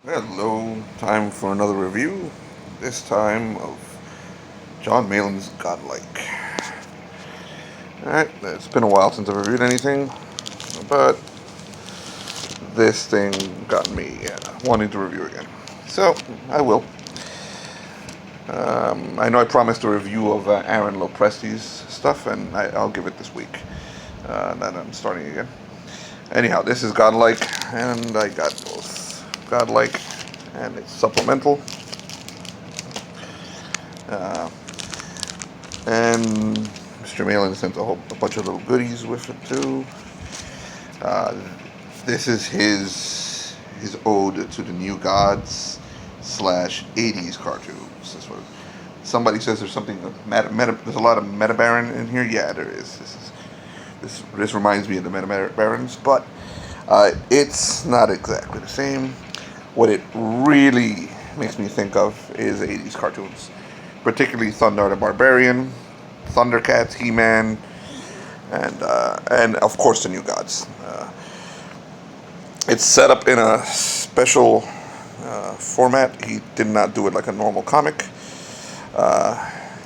Hello, time for another review. This time of John Malin's Godlike. Alright, it's been a while since I've reviewed anything, but this thing got me wanting to review again. So, I will. I know I promised a review of Aaron Lopresti's stuff, and I'll give it this week that I'm starting again. Anyhow, this is Godlike, and I got both Godlike and its supplemental. And Mr. Malin sent a bunch of little goodies with it too. This is his ode to the new gods slash 80s cartoons. That's what somebody says. There's something there's a lot of Meta Baron in here. Yeah, there is. This reminds me of the Meta Barons, but it's not exactly the same. What it really makes me think of is 80s cartoons, particularly Thunder the Barbarian, Thundercats, He-Man, and of course the New Gods. It's set up in a special format. He did not do it like a normal comic.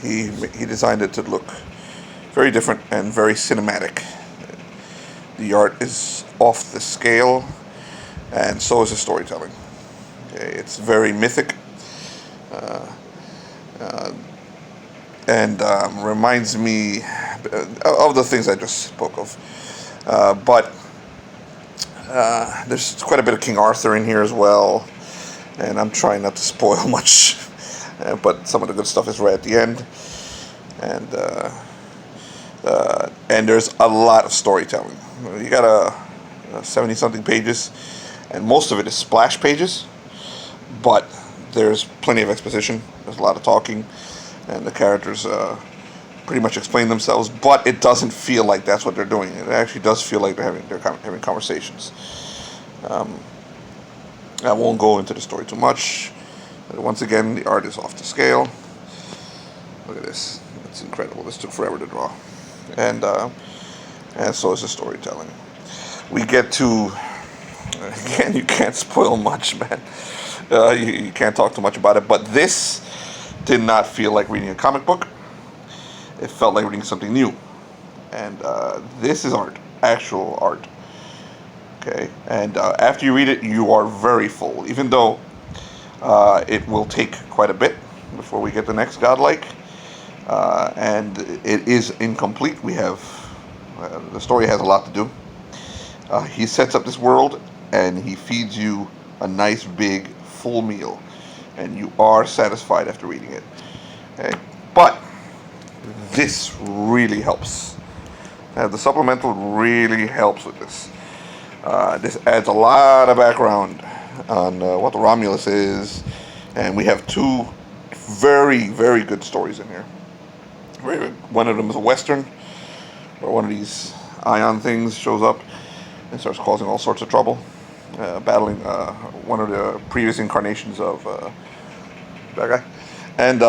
He designed it to look very different and very cinematic. The art is off the scale, and so is the storytelling. Okay, it's very mythic, and reminds me of the things I just spoke of. But there's quite a bit of King Arthur in here as well, and I'm trying not to spoil much, but some of the good stuff is right at the end, and there's a lot of storytelling. You got a 70-something pages, and most of it is splash pages, but there's plenty of exposition. There's a lot of talking, and the characters pretty much explain themselves, but it doesn't feel like that's what they're doing. It actually does feel like they're having conversations. I won't go into the story too much. But once again, the art is off the scale. Look at this. It's incredible. This took forever to draw. And so is the storytelling. We get to... Again, you can't spoil much, man. You can't talk too much about it. But this did not feel like reading a comic book. It felt like reading something new. And this is art. Actual art. Okay? And after you read it, you are very full. Even though it will take quite a bit before we get the next Godlike. And it is incomplete. We have... the story has a lot to do. He sets up this world, and he feeds you a nice, big, full meal. And you are satisfied after reading it. Okay? But this really helps. The supplemental really helps with this. This adds a lot of background on what the Romulus is, and we have two very, very good stories in here. One of them is a Western, where one of these ion things shows up and starts causing all sorts of trouble, battling one of the previous incarnations of that guy. And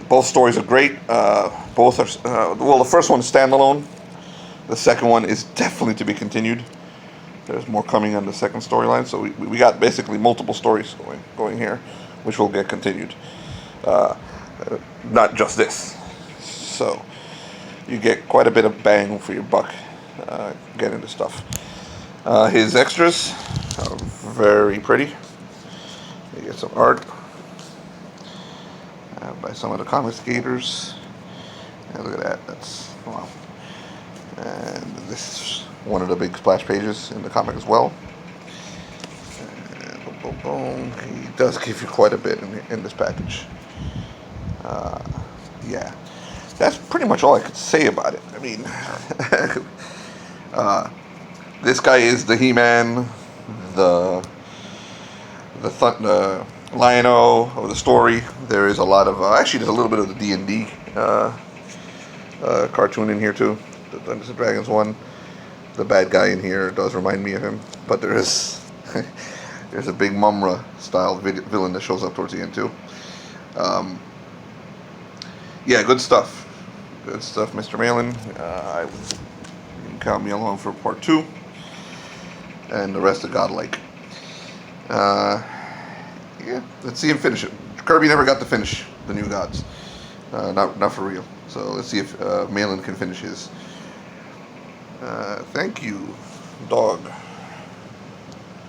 both stories are great. Both are well. The first one is standalone. The second one is definitely to be continued. There's more coming on the second storyline, so we got basically multiple stories going here, which will get continued. Not just this. So you get quite a bit of bang for your buck getting the stuff. His extras are very pretty. You get some art by some of the Comicsgaters. And look at that. That's wow. And this is one of the big splash pages in the comic as well. And boom, boom, boom. He does give you quite a bit in this package. Yeah, that's pretty much all I could say about it. I mean, this guy is the He-Man, the Lion-O of the story. There is a lot of actually there's a little bit of the D&D cartoon in here too. The Dungeons and Dragons one. The bad guy in here does remind me of him, but there is there's a big Mumra style villain that shows up towards the end too. Yeah, good stuff. Good stuff, Mr. Malin. You can count me along for part 2. and the rest of Godlike. Yeah, let's see him finish it. Kirby never got to finish the New Gods, not for real. So let's see if Malin can finish his. Thank you, dog.